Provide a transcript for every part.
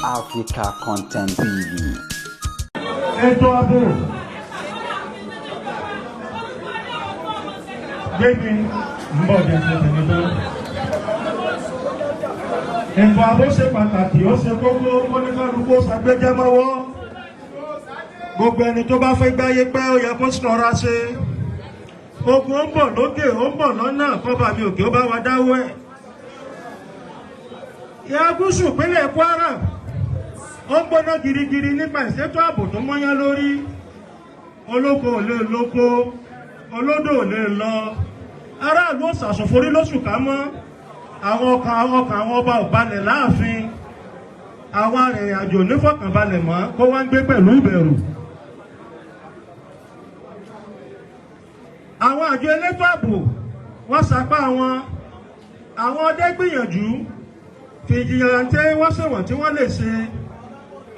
Africa Content TV. Ètò ààbò gbégbé mbọ̀ jẹ́sẹ̀ tẹ̀lébọ́. Ètò ààbò ṣe pàtàkì, ó ṣe kókó, kọ́níkálukú ṣàgbéjẹ́ mọ́wọ́. Gbogbo ẹni tó bá fẹ́ gbáyé pẹ́ ó yẹ kó ṣọ́ra ṣe. Ogun ó ń bọ̀ lókè, ó ń bọ̀ lọ́nà, kọ́ba mi òkè ó bá wa dáwọ́ ẹ̀. Ìhà gúúsù ìpínlẹ̀ Kwara ó ń gbóná girigiri nípa ìṣètò ààbò tó mọ́yán lórí. Olóko ò lè lóko, olódò ò lè lọ. Aráàlú ò ṣàṣọ̀forí lóṣù ká mọ́. Àwọn ọkàn àwọn ọba ò balẹ̀ láàfin. Àwọn arìnrìn-àjò nífọ̀kànbalẹ̀ mọ́ kó wá ń gbé pẹ̀lú ìbẹ̀rù. Àwọn àjọ elétò ààbò wọ́n sapá wọn. Àwọn ọdẹ gbìyànjú fìjìyàntẹ́ wọ́n ṣèwọ̀n tí wọ́n lè ṣe.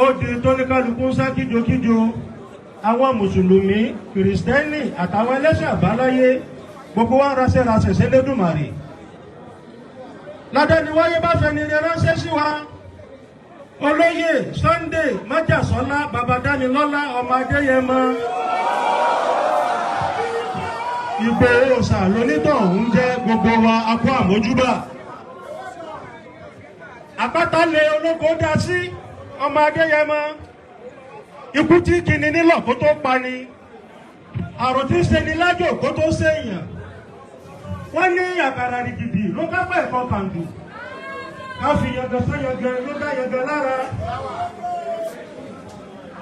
Ó di tóníkálukú ń sá kíjokíjo. Àwọn mùsùlùmí, kìrìsìtẹ́nì àtàwọn ẹlẹ́sìn àbáláyé gbogbo wa ránṣẹ́ s'Elédùmarè. Ládẹ́niwáyé bá fẹni rẹ ránṣẹ́ sí wa. Olóyè Sunday Májàsọ́lá Babadánilọ́lá ọmọ Adéyẹmọ. Ìgbòho òòṣà lónítọ̀hún jẹ́ gbogbo wa akọ àmójúbà. Àpáta lé olóko dá sí ọmọ Adéyẹmọ. Ikú tí kìíní nílọ̀ kó tó pani. Àrùn tí ń ṣe ni lájò kó tó ṣèyàn. Wọ́n ní àkàrà rìgìdì ló kápá ẹ̀kọ́ kàǹdù. Ká fi yangàn sọ́yangàn ló dá yangàn lára.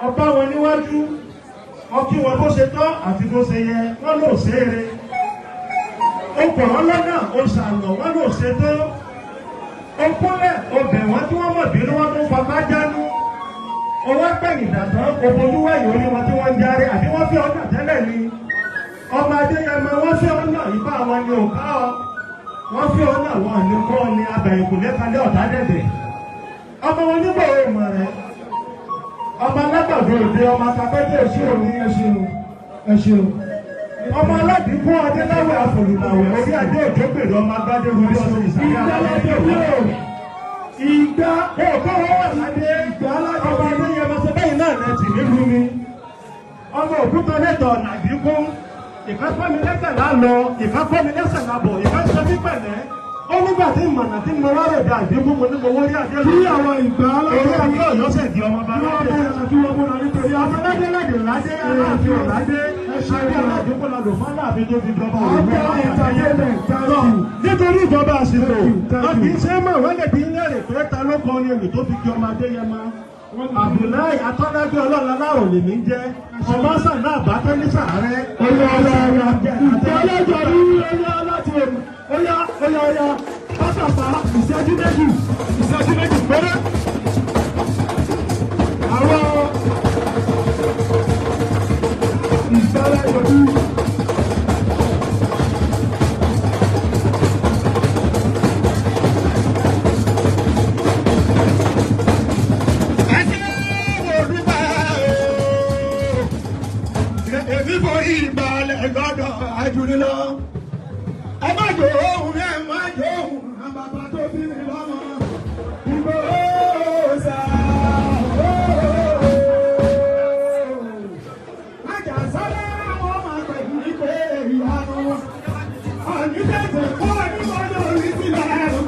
Ọba wọn níwájú, ọkí wọn bó ṣe tọ́ àti bó ṣe yẹ, wọ́n lò ṣeré. Ó pọ̀ wọ́n lọ́nà, ó ṣàlọ̀, wọ́n lò ṣe tó. Ó kúnlẹ̀, ó bẹ̀ wọ́n tí wọ́n mọ̀ bínú wọn tó fapá jánú. Owó gbẹ̀yìn dàtọ́, òbojúwẹ̀ yìí ní wọn tí wọ́n ń járe, àbí wọ́n fi ọ̀nà tẹ́lẹ̀ ni. Ọmọ Adéyẹmọ wọ́n fi ọ̀nà ìbá wọn ni òká ọ. Wọ́n fi ọ̀nà wọn ní kọ́ ni abẹ̀yìnkù lẹ́kalẹ́ ọ̀tá dẹ̀dẹ̀. Ọmọ wọn nígbà òmò rẹ̀. Ọmọ alágbàdo òde ọmọ akapẹ́tẹ̀ òṣìrò ní ẹṣin. Ọmọ aládìkú Adéláwẹ̀ àfòlùmọ̀wẹ̀ orí adé òjò gbèrè ọmọ agbádé orí ọdún ìsàlẹ̀. Ìgbà òkú wà ládé ọmọ Adéyẹmọ ṣe bẹ́yìn náà lẹ́tì nílùú mi. Ọmọ òkúta lẹ́tọ̀ nàdínkù. Ìkápẹ́mi lẹ́sẹ̀ lálọ, ìkápẹ́mi lẹ́sẹ̀ lábọ̀, ìkápẹ́ mi pẹ̀lẹ́. Ó nígbà tí ìmọ̀nà tí mo wá rẹ̀ dá ìdínkù mo ní mo wọ́n rí adé lọ. Kí àwọn ìgbà aláwọ̀ orí Ọ̀yọ́ ṣẹ̀ di ọmọ bá ládé. Kí wọ́n múra nítorí ọmọ ládé ládé ládé aláàfin ọ̀ládé. Ṣáde àlàdúgbò ládò fún aláàfin tó fi jọba òwe. Nítorí ìjọba àṣìṣe, a kì í ṣe mọ̀ wọ́n lè bí ilé rẹ̀ pé ta ló kọ ni èlò tó fi jọ ọmọ Adéyẹmọ. Abdullahi Atọ́lágbé ọlọ́ọ̀lá láàrọ̀ lè ní jẹ́. Ọmọ sàdá àbátẹ́ ní sàárẹ̀. Ìtọ́lẹ́jọ ní ẹyọ láti ọya pátápá ìṣẹ́jú méjì péré. Àwọn ìṣẹ́lẹ̀jọ ní. Gbọ́dọ̀ àjùlọ. Ẹ má jò ohun ẹ má jò ohun àbàbà tó bí mi lọ́mọ. Ìgbòho ṣá. Májàsọ́lá wọn máa pẹ̀lú ìpè ìyanu. Ọ̀nì tẹ̀sẹ̀ kọ́ níwájú orí sílẹ̀ ẹ̀rù.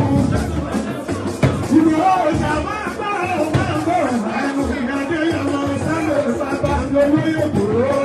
Ìgbòho ṣá máa gbọ́ ọ̀hún máa gbọ́ ẹ̀rù. Ìyáde yọmọ sábẹ̀ sábà lórí ìgbòho.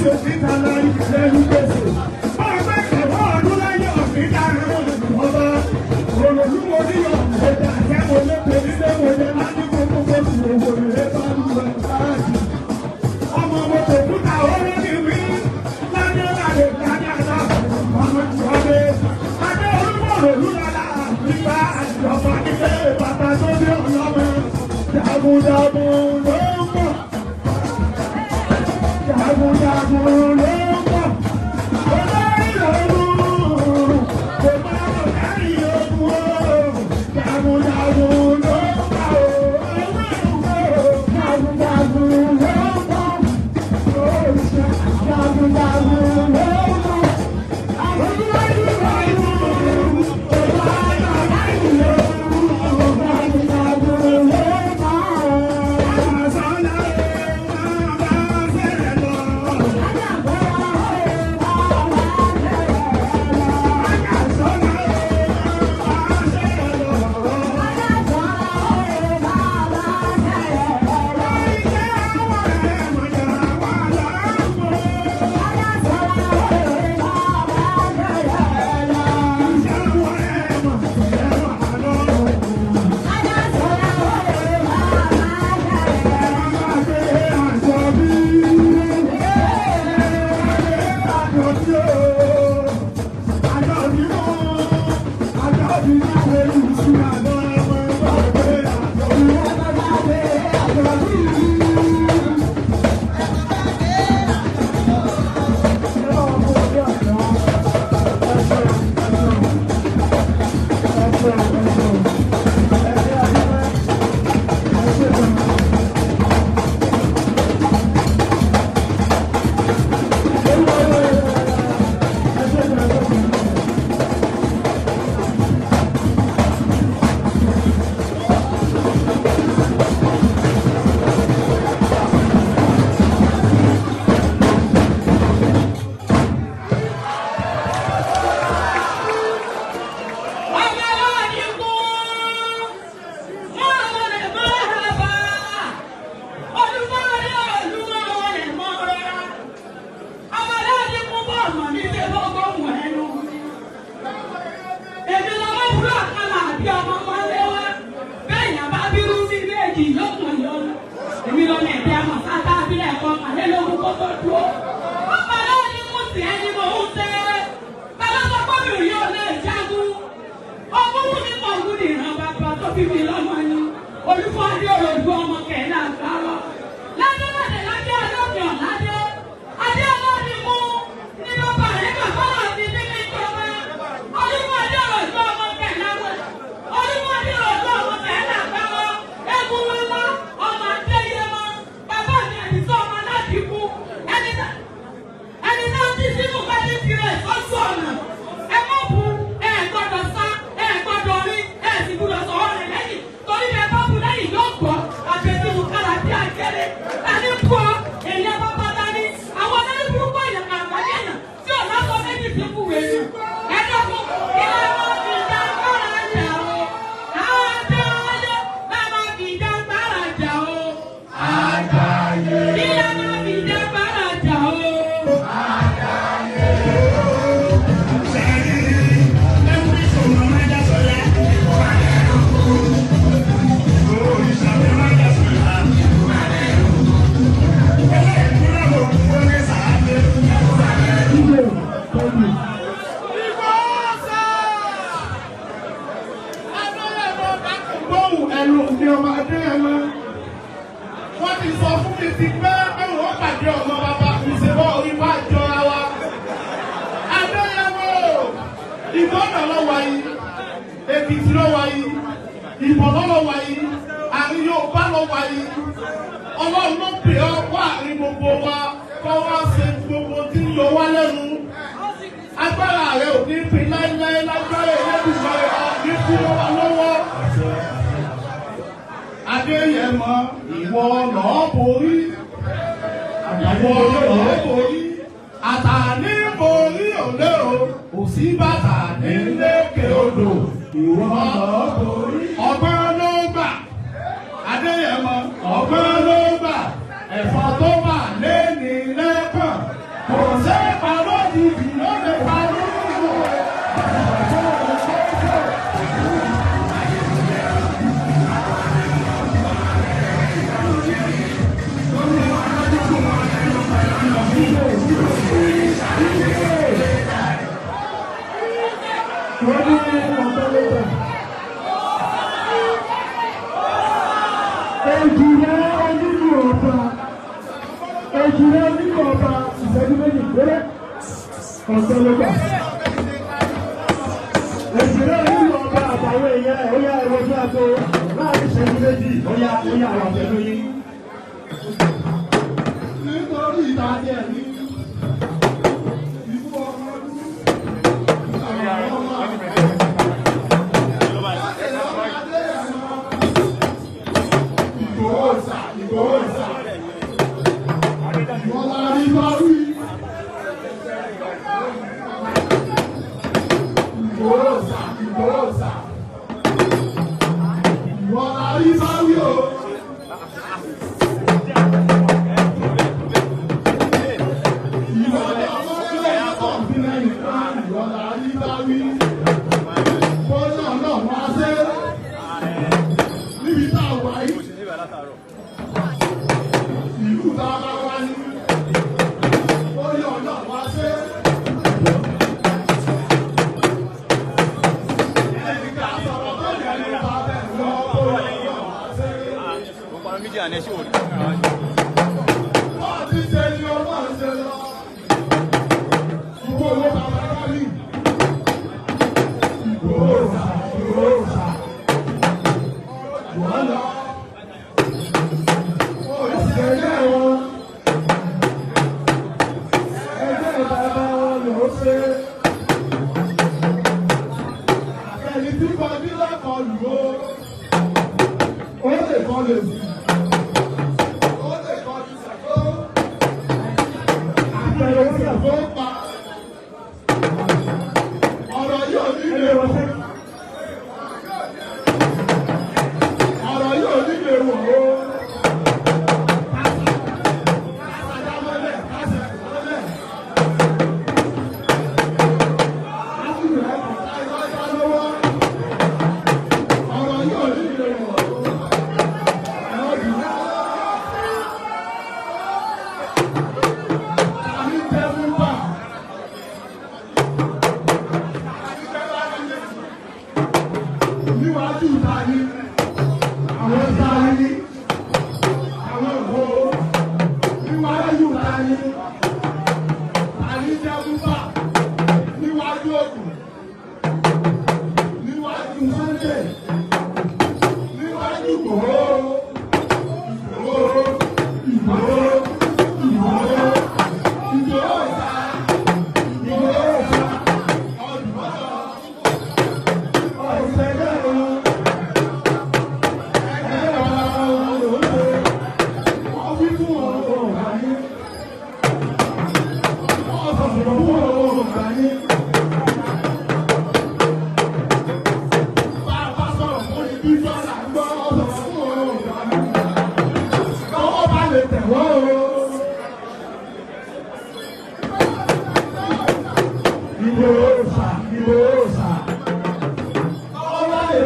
Lẹ́nu gbèsè, ọ̀gbẹ́ ìkẹ̀wọ́ ọdún láyé ọ̀gbìn dáná. jagunjagun ló ń bọ̀. Jagunjagun ló ń bọ̀. Olórí ogun kò má lọ kárí ogun o. Jagunjagun ló ń bọ̀ o. Jagunjagun ló ń bọ̀. Jagunjagun ló ń bọ̀. Thank you. Èsìlẹ̀ ìlú ọba àtàwọn èèyàn ẹ̀ ó yá ẹ̀rọ tí a tó láàrin ìṣẹ́jú méjì ó yá àwọn pẹ̀lú yín. Nítorí ìdájẹ́ ní ìlú ọmọ ọdún. Ìgbòho wọ́n la rí bá wí. Ìgbòho wọ́n la rí bá wí o. Ìwọ̀n ọmọ ilé ẹ̀kọ́ ìpínlẹ̀ nìkan wọ́n la rí bá wí. Bọ́lá náà wá sí níbi tá a wà yìí. Ìlú tá a bá wá ní. Bọ́lá náà wá sí.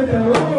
Ìgbòho